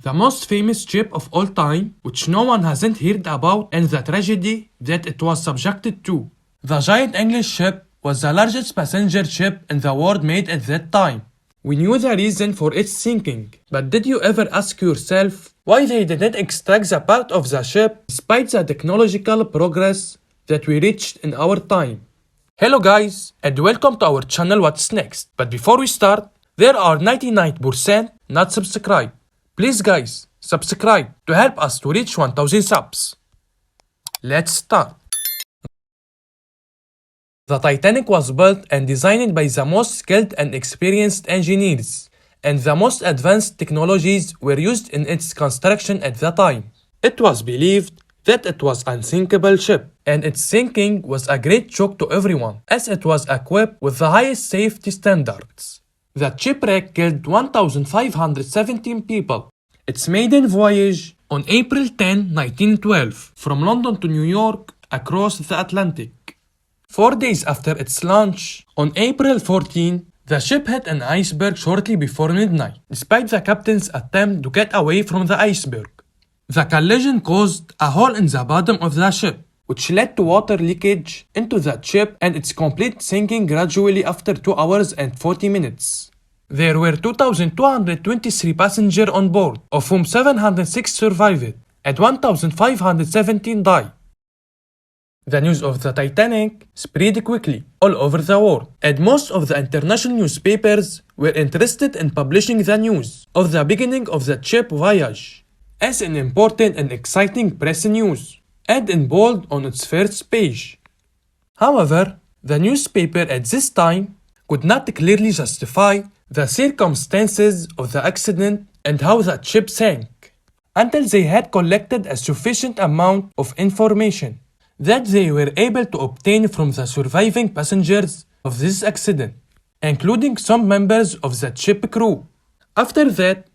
the most famous ship of all time, which no one hasn't heard about, and the tragedy that it was subjected to. The giant English ship was the largest passenger ship in the world made at that time. We knew the reason for its sinking, but did you ever ask yourself why they didn't extract the part of the ship despite the technological progress that we reached in our time? Hello guys, and welcome to our channel What's Next. But before we start, there are 99% not subscribed. Please guys, subscribe to help us to reach 1000 subs. Let's start. The Titanic was built and designed by the most skilled and experienced engineers, and the most advanced technologies were used in its construction at the time. It was believed that it was an unsinkable ship, and its sinking was a great shock to everyone, as it was equipped with the highest safety standards. The shipwreck killed 1,517 people. Its maiden voyage on April 10, 1912, from London to New York across the Atlantic. 4 days after its launch, on April 14, the ship hit an iceberg shortly before midnight, despite the captain's attempt to get away from the iceberg. The collision caused a hole in the bottom of the ship, which led to water leakage into the ship and its complete sinking gradually after 2 hours and 40 minutes. There were 2,223 passengers on board, of whom 706 survived, and 1,517 died. The news of the Titanic spread quickly all over the world, and most of the international newspapers were interested in publishing the news of the beginning of the ship voyage as an important and exciting press news, and in bold on its first page. However, the newspaper at this time could not clearly justify the circumstances of the accident and how the ship sank, until they had collected a sufficient amount of information that they were able to obtain from the surviving passengers of this accident, including some members of the ship crew. After that,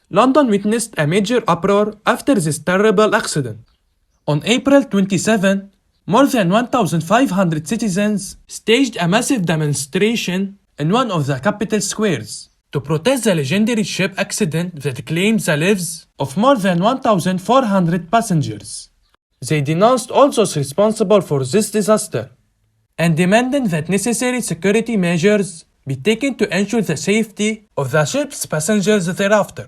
London witnessed a major uproar after this terrible accident. On April 27, more than 1,500 citizens staged a massive demonstration in one of the capital squares to protest the legendary ship accident that claimed the lives of more than 1,400 passengers. They denounced all those responsible for this disaster and demanded that necessary security measures be taken to ensure the safety of the ship's passengers thereafter.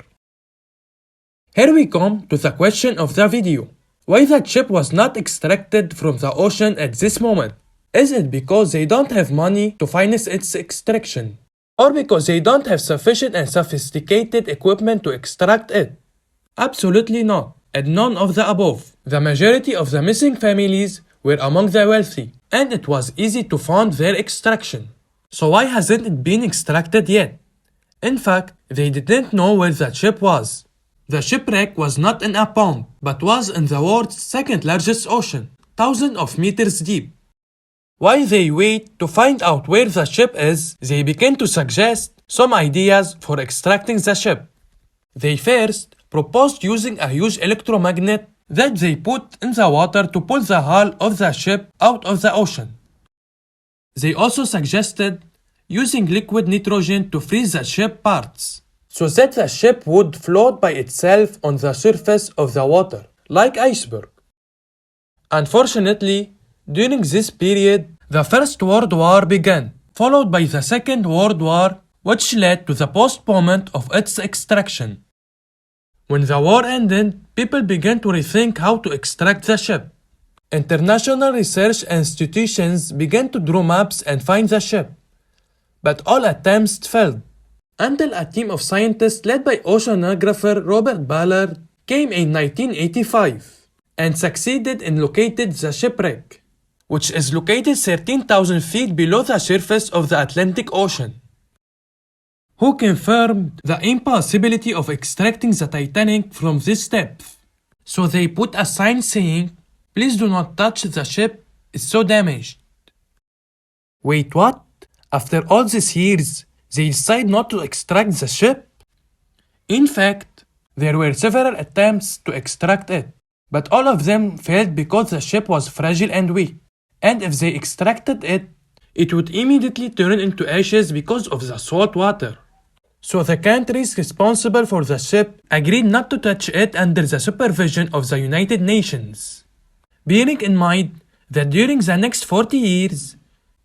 Here we come to the question of the video. Why the ship was not extracted from the ocean at this moment? Is it because they don't have money to finance its extraction? Or because they don't have sufficient and sophisticated equipment to extract it? Absolutely not, and none of the above. The majority of the missing families were among the wealthy, and it was easy to fund their extraction. So why hasn't it been extracted yet? In fact, they didn't know where the ship was. The shipwreck was not in a pond, but was in the world's second largest ocean, thousands of meters deep. While they wait to find out where the ship is, they begin to suggest some ideas for extracting the ship. They first proposed using a huge electromagnet that they put in the water to pull the hull of the ship out of the ocean. They also suggested using liquid nitrogen to freeze the ship parts, so that the ship would float by itself on the surface of the water, like iceberg. Unfortunately, during this period, the First World War began, followed by the Second World War, which led to the postponement of its extraction. When the war ended, people began to rethink how to extract the ship. International research institutions began to draw maps and find the ship, but all attempts failed, until a team of scientists led by oceanographer Robert Ballard came in 1985 and succeeded in locating the shipwreck, which is located 13,000 feet below the surface of the Atlantic Ocean, who confirmed the impossibility of extracting the Titanic from this depth. So they put a sign saying, "Please do not touch the ship, it's so damaged." Wait, what? After all these years, they decide not to extract the ship? In fact, there were several attempts to extract it, but all of them failed because the ship was fragile and weak, and if they extracted it, it would immediately turn into ashes because of the salt water. So the countries responsible for the ship agreed not to touch it under the supervision of the United Nations. Bearing in mind that during the next 40 years,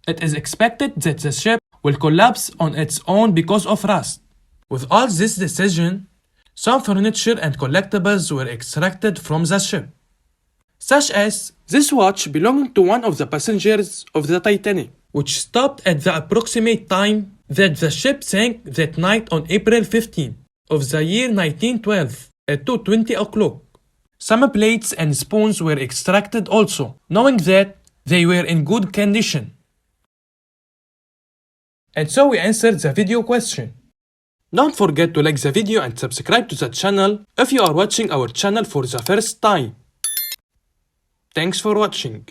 it is expected that the ship will collapse on its own because of rust. With all this decision, some furniture and collectibles were extracted from the ship, such as this watch belonging to one of the passengers of the Titanic, which stopped at the approximate time that the ship sank that night on April 15 of the year 1912 at 2:20 o'clock. Some plates and spoons were extracted also, knowing that they were in good condition. And so we answered the video question. Don't forget to like the video and subscribe to the channel if you are watching our channel for the first time. Thanks for watching.